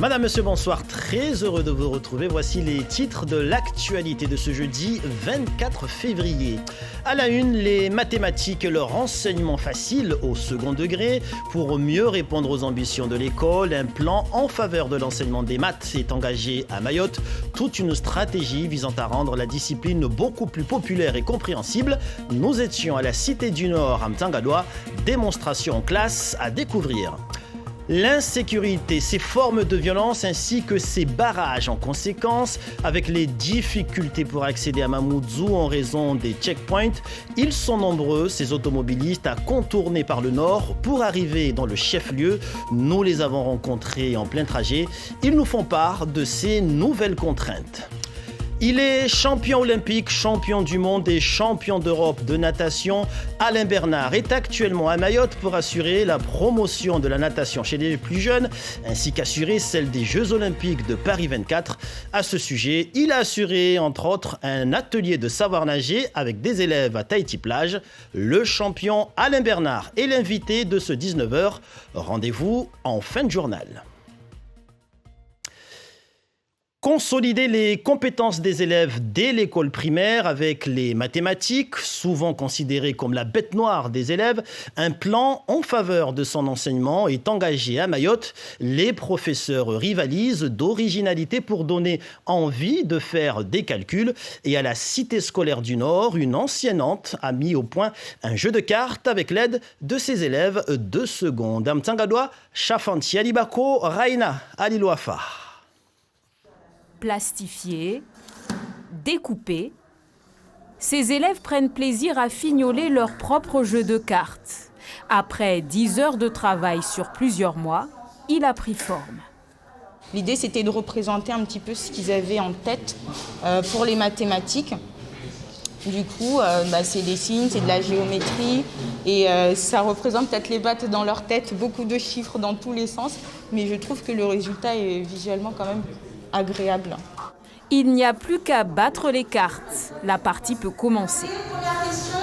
Madame, monsieur, bonsoir. Très heureux de vous retrouver. Voici les titres de l'actualité de ce jeudi 24 février. À la une, les mathématiques et leur enseignement facile au second degré. Pour mieux répondre aux ambitions de l'école, un plan en faveur de l'enseignement des maths est engagé à Mayotte. Toute une stratégie visant à rendre la discipline beaucoup plus populaire et compréhensible. Nous étions à la Cité du Nord à Mtangadoua. Démonstration en classe à découvrir. L'insécurité, ses formes de violence ainsi que ses barrages en conséquence, avec les difficultés pour accéder à Mamoudzou en raison des checkpoints. Ils sont nombreux, ces automobilistes, à contourner par le nord pour arriver dans le chef-lieu. Nous les avons rencontrés en plein trajet. Ils nous font part de ces nouvelles contraintes. Il est champion olympique, champion du monde et champion d'Europe de natation. Alain Bernard est actuellement à Mayotte pour assurer la promotion de la natation chez les plus jeunes, ainsi qu'assurer celle des Jeux olympiques de Paris 24. À ce sujet, il a assuré, entre autres, un atelier de savoir nager avec des élèves à Tahiti-Plage. Le champion Alain Bernard est l'invité de ce 19h. Rendez-vous en fin de journal. Consolider les compétences des élèves dès l'école primaire avec les mathématiques, souvent considérées comme la bête noire des élèves, un plan en faveur de son enseignement est engagé à Mayotte. Les professeurs rivalisent d'originalité pour donner envie de faire des calculs. Et à la Cité scolaire du Nord, une enseignante a mis au point un jeu de cartes avec l'aide de ses élèves de seconde. À Mtangadoua, Chafanti Alibako, Raina Alilouafa. Plastifiés, découpés, ces élèves prennent plaisir à fignoler leur propre jeu de cartes. Après 10 heures de travail sur plusieurs mois, il a pris forme. L'idée, c'était de représenter un petit peu ce qu'ils avaient en tête pour les mathématiques. Du coup, c'est des signes, c'est de la géométrie et ça représente peut-être les battes dans leur tête, beaucoup de chiffres dans tous les sens, mais je trouve que le résultat est visuellement quand même agréable. Il n'y a plus qu'à battre les cartes. La partie peut commencer. Première question,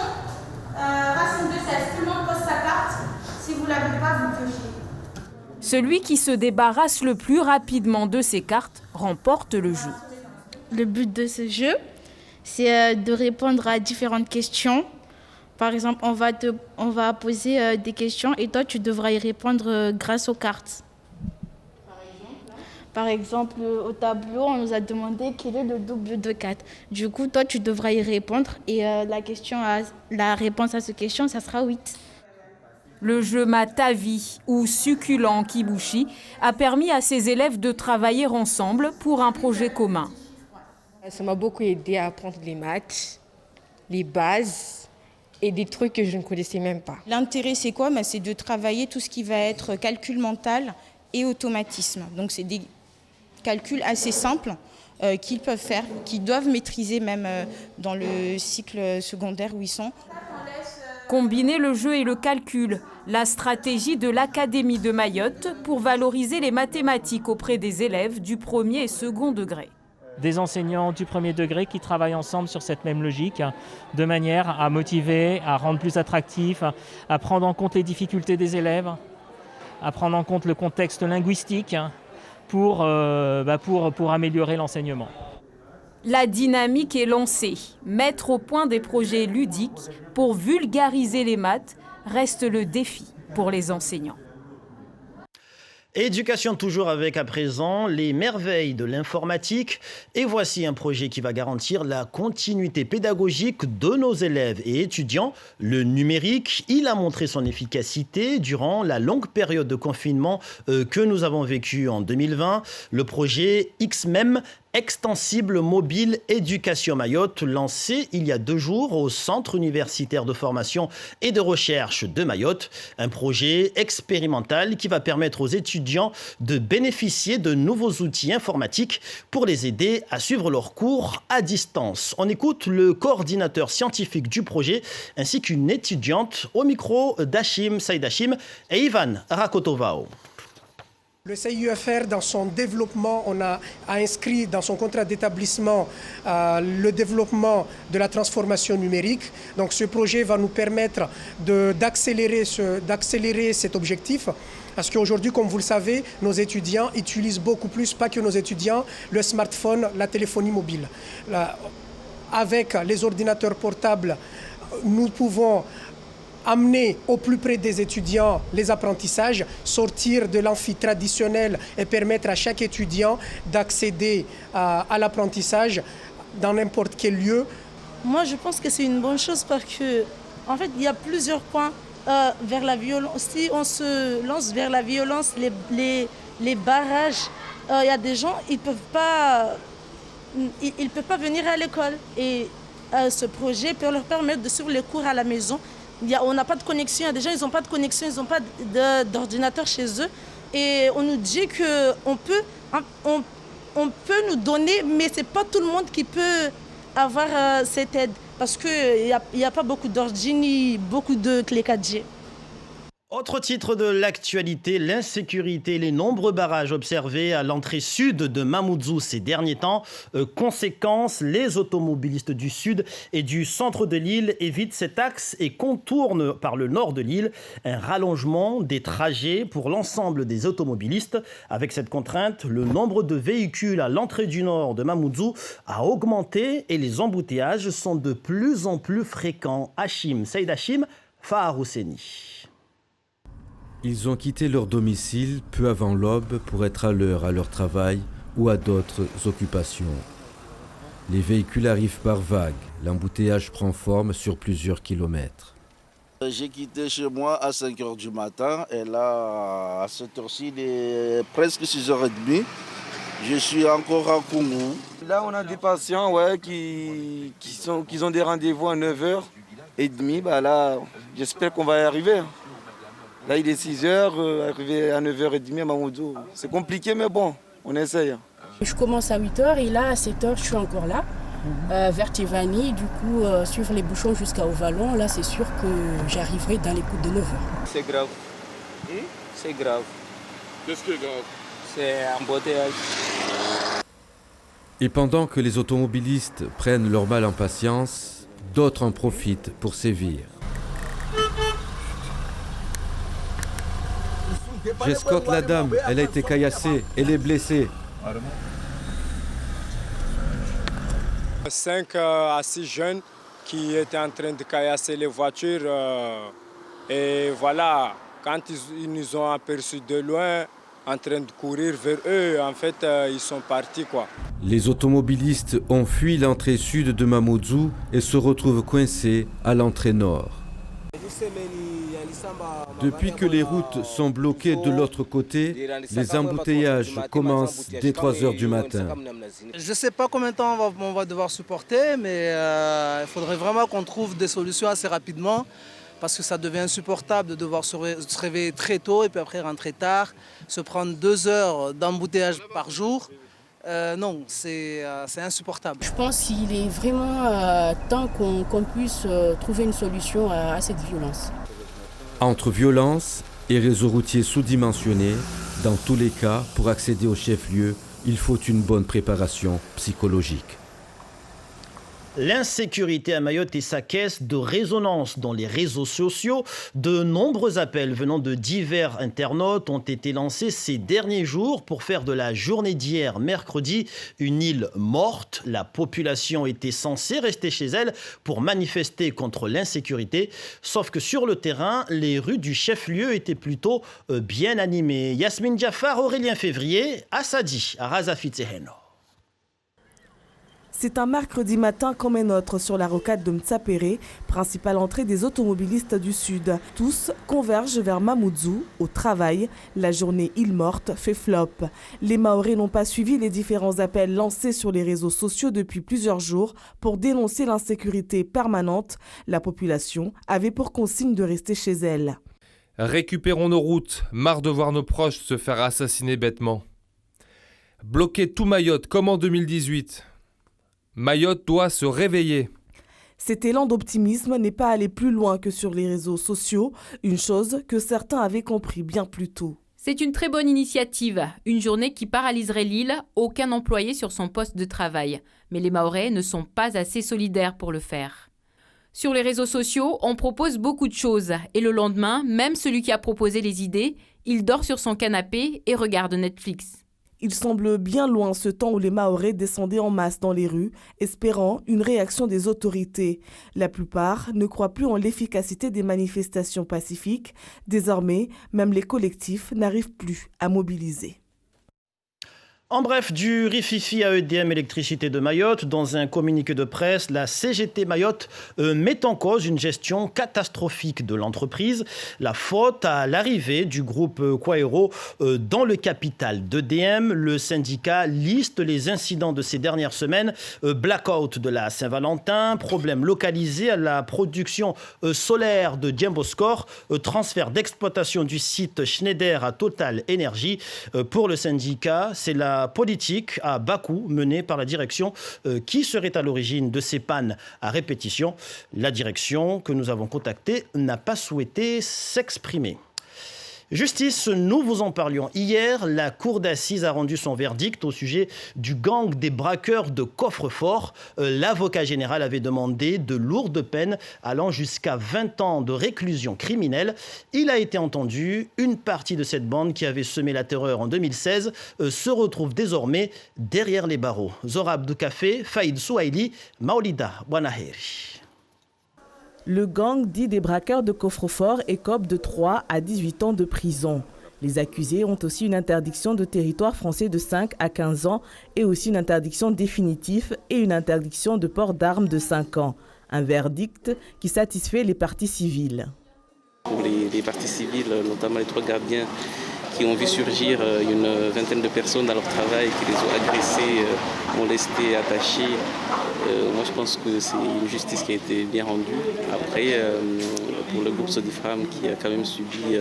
racine de 16. Tout le monde pose sa carte. Si vous ne l'avez pas, vous piochez. Celui qui se débarrasse le plus rapidement de ses cartes remporte le jeu. Le but de ce jeu, c'est de répondre à différentes questions. Par exemple, on va poser des questions et toi, tu devras y répondre grâce aux cartes. Par exemple, au tableau, on nous a demandé quel est le double de 4. Du coup, toi, tu devras y répondre et la réponse à cette question, ça sera 8. Le jeu Matavi ou Succulent Kibushi a permis à ses élèves de travailler ensemble pour un projet commun. Ça m'a beaucoup aidé à apprendre les maths, les bases et des trucs que je ne connaissais même pas. L'intérêt, c'est quoi ? C'est de travailler tout ce qui va être calcul mental et automatisme. Donc, c'est des calculs assez simples qu'ils peuvent faire, qu'ils doivent maîtriser même dans le cycle secondaire où ils sont. Combiner le jeu et le calcul, la stratégie de l'Académie de Mayotte pour valoriser les mathématiques auprès des élèves du premier et second degré. Des enseignants du premier degré qui travaillent ensemble sur cette même logique, de manière à motiver, à rendre plus attractif, à prendre en compte les difficultés des élèves, à prendre en compte le contexte linguistique pour améliorer l'enseignement. La dynamique est lancée. Mettre au point des projets ludiques pour vulgariser les maths reste le défi pour les enseignants. Éducation toujours avec à présent les merveilles de l'informatique. Et voici un projet qui va garantir la continuité pédagogique de nos élèves et étudiants. Le numérique, il a montré son efficacité durant la longue période de confinement que nous avons vécue en 2020. Le projet XMEM, Extensible Mobile Éducation Mayotte, lancé il y a 2 jours au Centre universitaire de formation et de recherche de Mayotte. Un projet expérimental qui va permettre aux étudiants de bénéficier de nouveaux outils informatiques pour les aider à suivre leurs cours à distance. On écoute le coordinateur scientifique du projet ainsi qu'une étudiante au micro d'Hachim Saïd Hachim et Ivan Rakotovao. Le CIUFR, dans son développement, a inscrit dans son contrat d'établissement le développement de la transformation numérique. Donc ce projet va nous permettre d'accélérer cet objectif. Parce qu'aujourd'hui, comme vous le savez, nos étudiants utilisent beaucoup plus, pas que nos étudiants, le smartphone, la téléphonie mobile. Avec les ordinateurs portables, nous pouvons amener au plus près des étudiants les apprentissages, sortir de l'amphi traditionnel et permettre à chaque étudiant d'accéder à l'apprentissage dans n'importe quel lieu. Moi, je pense que c'est une bonne chose parce que, en fait, il y a plusieurs points vers la violence. Si on se lance vers la violence, les barrages, il y a des gens, ils peuvent pas venir à l'école. Et ce projet peut leur permettre de suivre les cours à la maison. On n'a pas de connexion, il y a des gens, ils n'ont pas de connexion, ils n'ont pas d'ordinateur chez eux. Et on nous dit qu'on peut nous donner, mais ce n'est pas tout le monde qui peut avoir cette aide. Parce qu'il n'y a pas beaucoup d'ordi ni beaucoup de clés 4G. Autre titre de l'actualité, l'insécurité et les nombreux barrages observés à l'entrée sud de Mamoudzou ces derniers temps. Conséquence, les automobilistes du sud et du centre de l'île évitent cet axe et contournent par le nord de l'île. Un rallongement des trajets pour l'ensemble des automobilistes. Avec cette contrainte, le nombre de véhicules à l'entrée du nord de Mamoudzou a augmenté et les embouteillages sont de plus en plus fréquents. Saïd Hachim, Fahar Housseni. Ils ont quitté leur domicile peu avant l'aube pour être à l'heure à leur travail ou à d'autres occupations. Les véhicules arrivent par vagues. L'embouteillage prend forme sur plusieurs kilomètres. J'ai quitté chez moi à 5h du matin et là, à cette heure-ci, il est presque 6h30. Je suis encore à Koungou. Là, on a des patients qui ont des rendez-vous à 9h30. Bah là, j'espère qu'on va y arriver. Là, il est 6h, arrivé à 9h30 à Mamoudzou. C'est compliqué, mais bon, on essaye. Je commence à 8h et là, à 7h, je suis encore là, vers Tivani. Du coup, suivre les bouchons jusqu'à Ovalon, là, c'est sûr que j'arriverai dans les coups de 9h. C'est grave. C'est grave. Qu'est-ce qui est grave? C'est un embouteillage. Et pendant que les automobilistes prennent leur mal en patience, d'autres en profitent pour sévir. J'escorte la dame, elle a été caillassée, elle est blessée. 5 à 6 jeunes qui étaient en train de caillasser les voitures. Et voilà, quand ils nous ont aperçus de loin, en train de courir vers eux, en fait, ils sont partis, quoi. Les automobilistes ont fui l'entrée sud de Mamoudzou et se retrouvent coincés à l'entrée nord. Depuis que les routes sont bloquées de l'autre côté, les embouteillages commencent dès 3h du matin. Je ne sais pas combien de temps on va devoir supporter, mais il faudrait vraiment qu'on trouve des solutions assez rapidement parce que ça devient insupportable de devoir se réveiller très tôt et puis après rentrer tard, se prendre 2 heures d'embouteillage par jour. Non, c'est insupportable. Je pense qu'il est vraiment temps qu'on puisse trouver une solution à cette violence. Entre violence et réseau routier sous-dimensionné, dans tous les cas, pour accéder au chef-lieu, il faut une bonne préparation psychologique. L'insécurité à Mayotte et sa caisse de résonance dans les réseaux sociaux. De nombreux appels venant de divers internautes ont été lancés ces derniers jours pour faire de la journée d'hier, mercredi, une île morte. La population était censée rester chez elle pour manifester contre l'insécurité. Sauf que sur le terrain, les rues du chef-lieu étaient plutôt bien animées. Yasmine Jaffar, Aurélien Février, Assadi, à Razafitseheno. C'est un mercredi matin comme un autre sur la rocade de Mtsapéré, principale entrée des automobilistes du Sud. Tous convergent vers Mamoudzou, au travail. La journée île morte fait flop. Les Mahorais n'ont pas suivi les différents appels lancés sur les réseaux sociaux depuis plusieurs jours pour dénoncer l'insécurité permanente. La population avait pour consigne de rester chez elle. Récupérons nos routes, marre de voir nos proches se faire assassiner bêtement. Bloquer tout Mayotte comme en 2018. Mayotte doit se réveiller. Cet élan d'optimisme n'est pas allé plus loin que sur les réseaux sociaux, une chose que certains avaient compris bien plus tôt. C'est une très bonne initiative, une journée qui paralyserait l'île, aucun employé sur son poste de travail. Mais les Mahorais ne sont pas assez solidaires pour le faire. Sur les réseaux sociaux, on propose beaucoup de choses et le lendemain, même celui qui a proposé les idées, il dort sur son canapé et regarde Netflix. Il semble bien loin ce temps où les Mahorais descendaient en masse dans les rues, espérant une réaction des autorités. La plupart ne croient plus en l'efficacité des manifestations pacifiques. Désormais, même les collectifs n'arrivent plus à mobiliser. En bref, du rififi à EDM Électricité de Mayotte, dans un communiqué de presse, la CGT Mayotte met en cause une gestion catastrophique de l'entreprise. La faute à l'arrivée du groupe Quaero dans le capital d'EDM. Le syndicat liste les incidents de ces dernières semaines. Blackout de la Saint-Valentin, problème localisé à la production solaire de Diemboscor, transfert d'exploitation du site Schneider à Total Énergie. Pour le syndicat, c'est la politique à bas coût menée par la direction qui serait à l'origine de ces pannes à répétition. La direction que nous avons contactée n'a pas souhaité s'exprimer. Justice, nous vous en parlions hier. La cour d'assises a rendu son verdict au sujet du gang des braqueurs de coffre-fort. L'avocat général avait demandé de lourdes peines allant jusqu'à 20 ans de réclusion criminelle. Il a été entendu. Une partie de cette bande qui avait semé la terreur en 2016 se retrouve désormais derrière les barreaux. Zora Abdoukafé, Faïd Souaili, Maolida Wanaheri. Le gang dit des braqueurs de coffre-fort écope de 3 à 18 ans de prison. Les accusés ont aussi une interdiction de territoire français de 5 à 15 ans et aussi une interdiction définitive et une interdiction de port d'armes de 5 ans. Un verdict qui satisfait les parties civiles. Pour les parties civiles, notamment les 3 gardiens qui ont vu surgir une vingtaine de personnes dans leur travail, qui les ont agressés, molestés, attachés. Moi, je pense que c'est une justice qui a été bien rendue. Après, pour le groupe Sodifram qui a quand même subi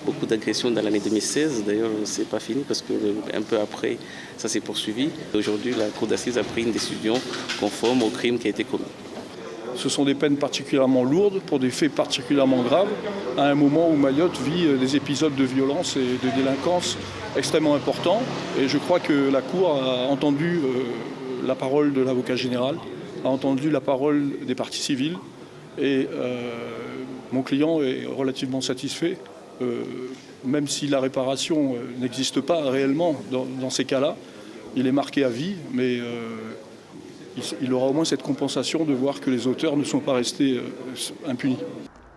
beaucoup d'agressions dans l'année 2016, d'ailleurs, c'est pas fini parce qu'un peu après, ça s'est poursuivi. Aujourd'hui, la cour d'assises a pris une décision conforme au crime qui a été commis. Ce sont des peines particulièrement lourdes pour des faits particulièrement graves, à un moment où Mayotte vit des épisodes de violence et de délinquance extrêmement importants. Et je crois que la Cour a entendu la parole de l'avocat général, a entendu la parole des parties civiles. Et mon client est relativement satisfait, même si la réparation n'existe pas réellement dans ces cas-là. Il est marqué à vie, mais il aura au moins cette compensation de voir que les auteurs ne sont pas restés impunis.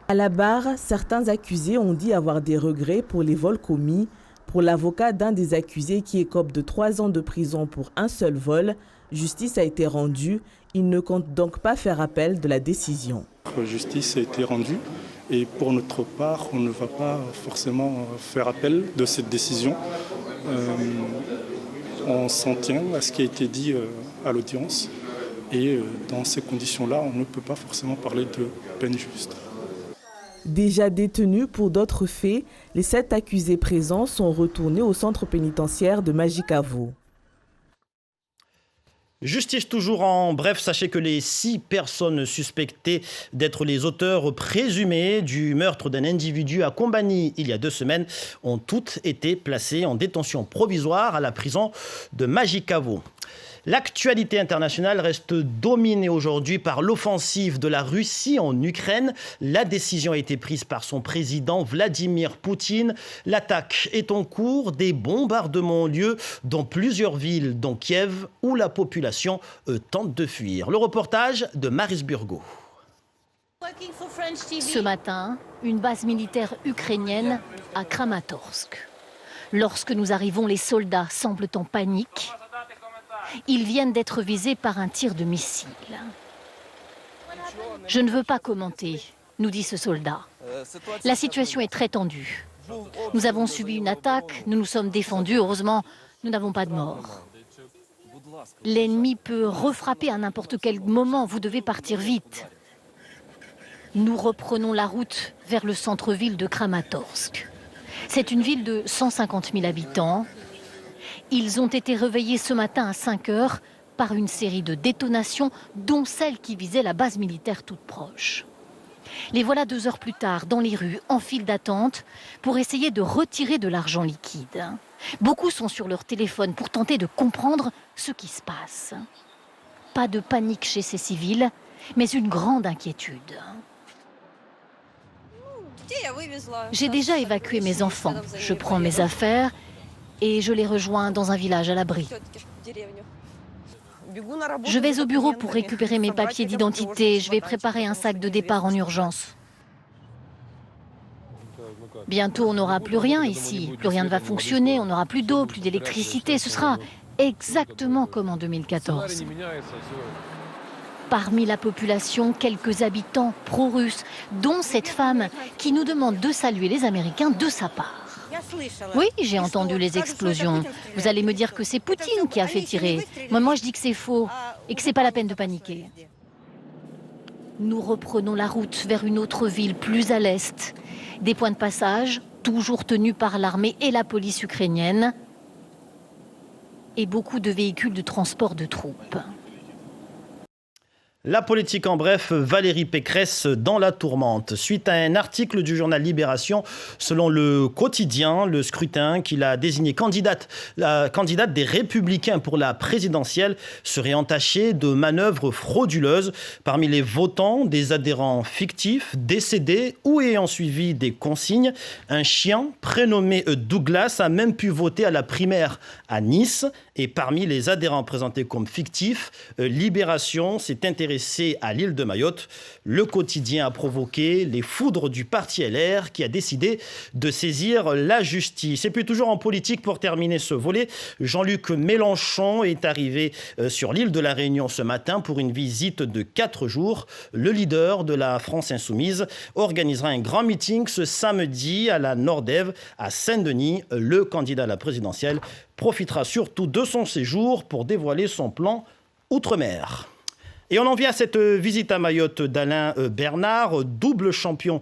À la barre, certains accusés ont dit avoir des regrets pour les vols commis. Pour l'avocat d'un des accusés qui écope de 3 ans de prison pour un seul vol, justice a été rendue. Il ne compte donc pas faire appel de la décision. Justice a été rendue et pour notre part, on ne va pas forcément faire appel de cette décision. On s'en tient à ce qui a été dit à l'audience. Et dans ces conditions-là, on ne peut pas forcément parler de peine juste. Déjà détenus pour d'autres faits, les 7 accusés présents sont retournés au centre pénitentiaire de Majicavo. Justice toujours en bref, sachez que les 6 personnes suspectées d'être les auteurs présumés du meurtre d'un individu à Combani il y a 2 semaines ont toutes été placées en détention provisoire à la prison de Majicavo. L'actualité internationale reste dominée aujourd'hui par l'offensive de la Russie en Ukraine. La décision a été prise par son président Vladimir Poutine. L'attaque est en cours. Des bombardements ont lieu dans plusieurs villes, dont Kiev, où la population tente de fuir. Le reportage de Maris Burgo. Ce matin, une base militaire ukrainienne à Kramatorsk. Lorsque nous arrivons, les soldats semblent en panique. Ils viennent d'être visés par un tir de missile. Je ne veux pas commenter, nous dit ce soldat. La situation est très tendue. Nous avons subi une attaque, nous nous sommes défendus. Heureusement, nous n'avons pas de morts. L'ennemi peut refrapper à n'importe quel moment. Vous devez partir vite. Nous reprenons la route vers le centre-ville de Kramatorsk. C'est une ville de 150 000 habitants. Ils ont été réveillés ce matin à 5 heures par une série de détonations, dont celle qui visait la base militaire toute proche. Les voilà 2 heures plus tard dans les rues, en file d'attente, pour essayer de retirer de l'argent liquide. Beaucoup sont sur leur téléphone pour tenter de comprendre ce qui se passe. Pas de panique chez ces civils, mais une grande inquiétude. J'ai déjà évacué mes enfants. Je prends mes affaires et je les rejoins dans un village à l'abri. Je vais au bureau pour récupérer mes papiers d'identité. Je vais préparer un sac de départ en urgence. Bientôt, on n'aura plus rien ici. Plus rien ne va fonctionner. On n'aura plus d'eau, plus d'électricité. Ce sera exactement comme en 2014. Parmi la population, quelques habitants pro-russes, dont cette femme qui nous demande de saluer les Américains de sa part. Oui, j'ai entendu les explosions. Vous allez me dire que c'est Poutine qui a fait tirer. Moi, je dis que c'est faux et que c'est pas la peine de paniquer. Nous reprenons la route vers une autre ville plus à l'est. Des points de passage, toujours tenus par l'armée et la police ukrainienne. Et beaucoup de véhicules de transport de troupes. La politique en bref, Valérie Pécresse dans la tourmente. Suite à un article du journal Libération, selon le quotidien, le scrutin qu'il a désigné la candidate des Républicains pour la présidentielle serait entaché de manœuvres frauduleuses. Parmi les votants, des adhérents fictifs, décédés ou ayant suivi des consignes. Un chien prénommé Douglas a même pu voter à la primaire à Nice. Et parmi les adhérents présentés comme fictifs, Libération s'est intéressé à l'île de Mayotte. Le quotidien a provoqué les foudres du parti LR qui a décidé de saisir la justice. Et puis toujours en politique, pour terminer ce volet, Jean-Luc Mélenchon est arrivé sur l'île de la Réunion ce matin pour une visite de 4 jours. Le leader de la France Insoumise organisera un grand meeting ce samedi à la Nordève à Saint-Denis. Le candidat à la présidentielle profitera surtout de son séjour pour dévoiler son plan outre-mer. Et on en vient à cette visite à Mayotte d'Alain Bernard, double champion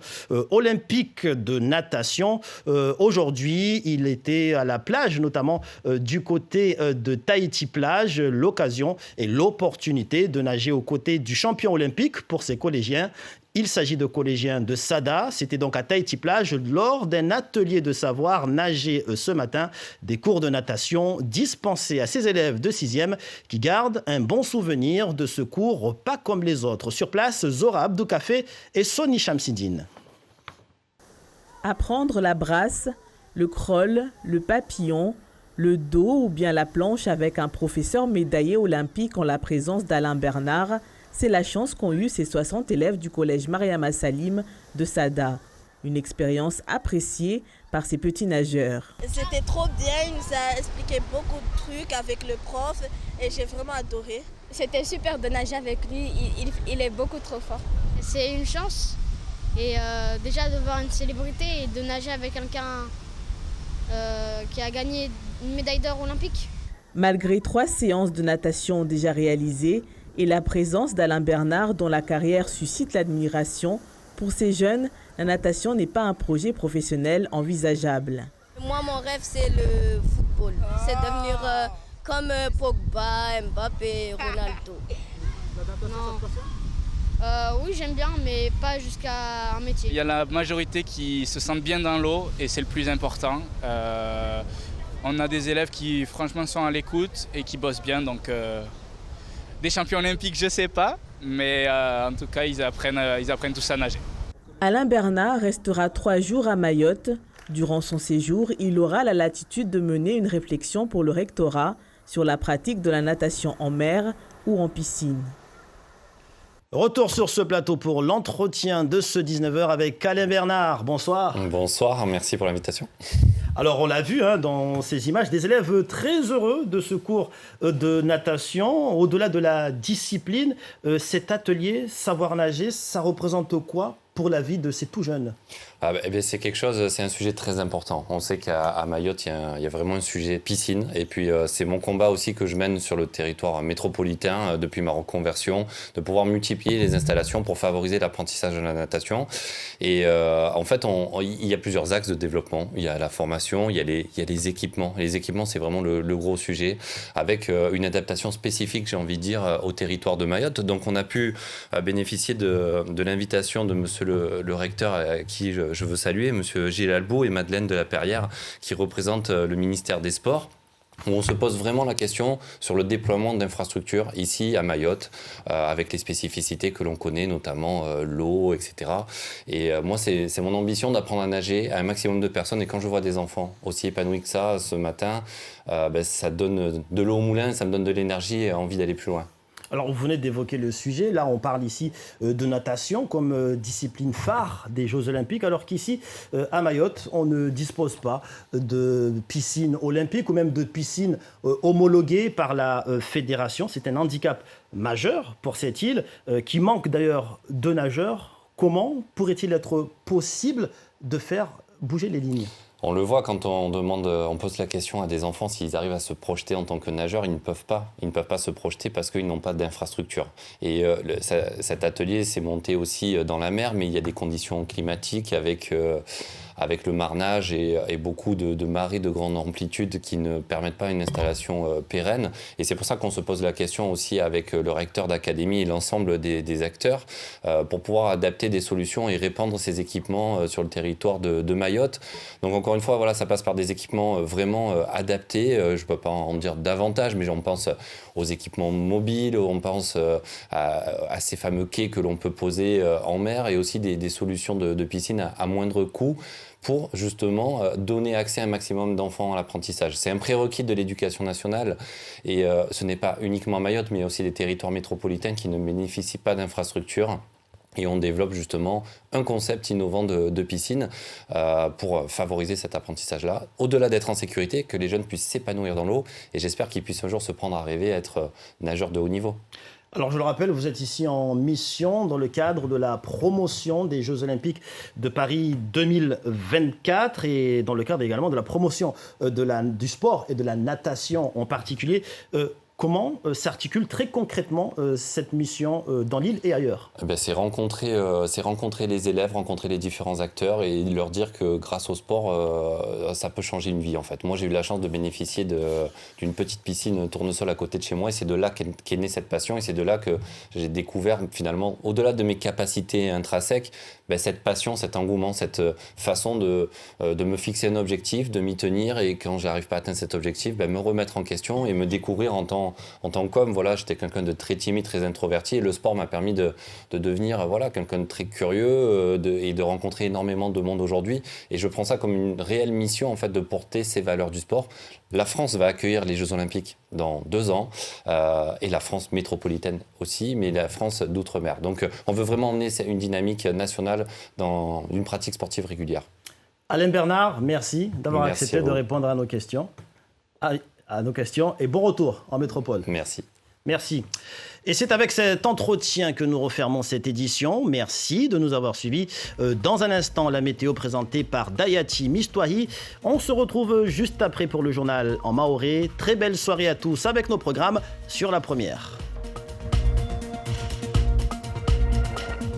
olympique de natation. Aujourd'hui, il était à la plage, notamment du côté de Tahiti Plage, l'occasion et l'opportunité de nager aux côtés du champion olympique pour ses collégiens. Il s'agit de collégiens de Sada. C'était donc à Tahiti Plage lors d'un atelier de savoir nager ce matin. Des cours de natation dispensés à ces élèves de 6e qui gardent un bon souvenir de ce cours pas comme les autres. Sur place, Zora Abdoukafé et Soni Chamsidine. Apprendre la brasse, le crawl, le papillon, le dos ou bien la planche avec un professeur médaillé olympique en la présence d'Alain Bernard, c'est la chance qu'ont eu ces 60 élèves du collège Mariama Salim de Sada. Une expérience appréciée par ces petits nageurs. C'était trop bien, il nous a expliqué beaucoup de trucs avec le prof et j'ai vraiment adoré. C'était super de nager avec lui, il est beaucoup trop fort. C'est une chance et déjà de voir une célébrité et de nager avec quelqu'un qui a gagné une médaille d'or olympique. Malgré 3 séances de natation déjà réalisées, et la présence d'Alain Bernard dont la carrière suscite l'admiration, pour ces jeunes, la natation n'est pas un projet professionnel envisageable. Moi, mon rêve, c'est le football. C'est devenir comme Pogba, Mbappé, Ronaldo. Oui, j'aime bien, mais pas jusqu'à un métier. Il y a la majorité qui se sentent bien dans l'eau et c'est le plus important. On a des élèves qui, franchement, sont à l'écoute et qui bossent bien, donc... Des champions olympiques, je ne sais pas, mais en tout cas, ils apprennent tous à nager. Alain Bernard restera 3 jours à Mayotte. Durant son séjour, il aura la latitude de mener une réflexion pour le rectorat sur la pratique de la natation en mer ou en piscine. Retour sur ce plateau pour l'entretien de ce 19h avec Alain Bernard. Bonsoir. Bonsoir, merci pour l'invitation. Alors on l'a vu dans ces images, des élèves très heureux de ce cours de natation. Au-delà de la discipline, cet atelier savoir nager, ça représente quoi pour la vie de ces tout jeunes? C'est quelque chose, c'est un sujet très important. On sait qu'à Mayotte, il y a vraiment un sujet piscine. Et puis, c'est mon combat aussi que je mène sur le territoire métropolitain depuis ma reconversion, de pouvoir multiplier les installations pour favoriser l'apprentissage de la natation. Et en fait, il y a plusieurs axes de développement. Il y a la formation, il y a les équipements. Les équipements, c'est vraiment le gros sujet, avec une adaptation spécifique, j'ai envie de dire, au territoire de Mayotte. Donc, on a pu bénéficier de l'invitation de monsieur le recteur à qui je veux saluer, M. Gilles Albault et Madeleine de la Perrière, qui représentent le ministère des Sports, où on se pose vraiment la question sur le déploiement d'infrastructures ici à Mayotte, avec les spécificités que l'on connaît, notamment l'eau, etc. Et moi, c'est mon ambition d'apprendre à nager à un maximum de personnes. Et quand je vois des enfants aussi épanouis que ça ce matin, ça donne de l'eau au moulin, ça me donne de l'énergie et envie d'aller plus loin. Alors, vous venez d'évoquer le sujet. Là, on parle ici de natation comme discipline phare des Jeux Olympiques, alors qu'ici, à Mayotte, on ne dispose pas de piscine olympique ou même de piscine homologuée par la fédération. C'est un handicap majeur pour cette île qui manque d'ailleurs de nageurs. Comment pourrait-il être possible de faire bouger les lignes ? On le voit quand on pose la question à des enfants s'ils arrivent à se projeter en tant que nageurs, ils ne peuvent pas se projeter parce qu'ils n'ont pas d'infrastructure. Et cet atelier s'est monté aussi dans la mer, mais il y a des conditions climatiques avec le marnage et beaucoup de marées de grande amplitude qui ne permettent pas une installation pérenne. Et c'est pour ça qu'on se pose la question aussi avec le recteur d'académie et l'ensemble des acteurs pour pouvoir adapter des solutions et répandre ces équipements sur le territoire de Mayotte. Donc encore une fois, voilà, ça passe par des équipements vraiment adaptés. Je ne peux pas en dire davantage, mais on pense aux équipements mobiles, on pense à ces fameux quais que l'on peut poser en mer et aussi des solutions de piscine à moindre coût, pour justement donner accès à un maximum d'enfants à l'apprentissage. C'est un prérequis de l'éducation nationale et ce n'est pas uniquement Mayotte, mais il y a aussi des territoires métropolitains qui ne bénéficient pas d'infrastructures. Et on développe justement un concept innovant de piscine pour favoriser cet apprentissage-là, au-delà d'être en sécurité, que les jeunes puissent s'épanouir dans l'eau. Et j'espère qu'ils puissent un jour se prendre à rêver à être nageurs de haut niveau. Alors je le rappelle, vous êtes ici en mission dans le cadre de la promotion des Jeux Olympiques de Paris 2024 et dans le cadre également de la promotion du sport et de la natation en particulier. Comment s'articule très concrètement cette mission dans l'île et ailleurs ? C'est rencontrer les élèves, rencontrer les différents acteurs et leur dire que grâce au sport, ça peut changer une vie en fait. Moi j'ai eu la chance de bénéficier d'une petite piscine tournesol à côté de chez moi et c'est de là qu'est née cette passion et c'est de là que j'ai découvert finalement, au-delà de mes capacités intrinsèques, cette passion, cet engouement, cette façon de me fixer un objectif, de m'y tenir et quand j'arrive pas à atteindre cet objectif, me remettre en question et me découvrir en tant qu'homme. Voilà, j'étais quelqu'un de très timide, très introverti et le sport m'a permis de devenir quelqu'un de très curieux et de rencontrer énormément de monde aujourd'hui et je prends ça comme une réelle mission en fait de porter ces valeurs du sport. La France va accueillir les Jeux Olympiques dans 2 ans et la France métropolitaine aussi, mais la France d'outre-mer. Donc on veut vraiment emmener une dynamique nationale dans une pratique sportive régulière. Alain Bernard, merci d'avoir accepté de répondre à nos questions. Et bon retour en métropole. Merci. Merci. Et c'est avec cet entretien que nous refermons cette édition. Merci de nous avoir suivis. Dans un instant, la météo présentée par Dayati Mistouahi. On se retrouve juste après pour le journal en maoré. Très belle soirée à tous avec nos programmes sur La Première.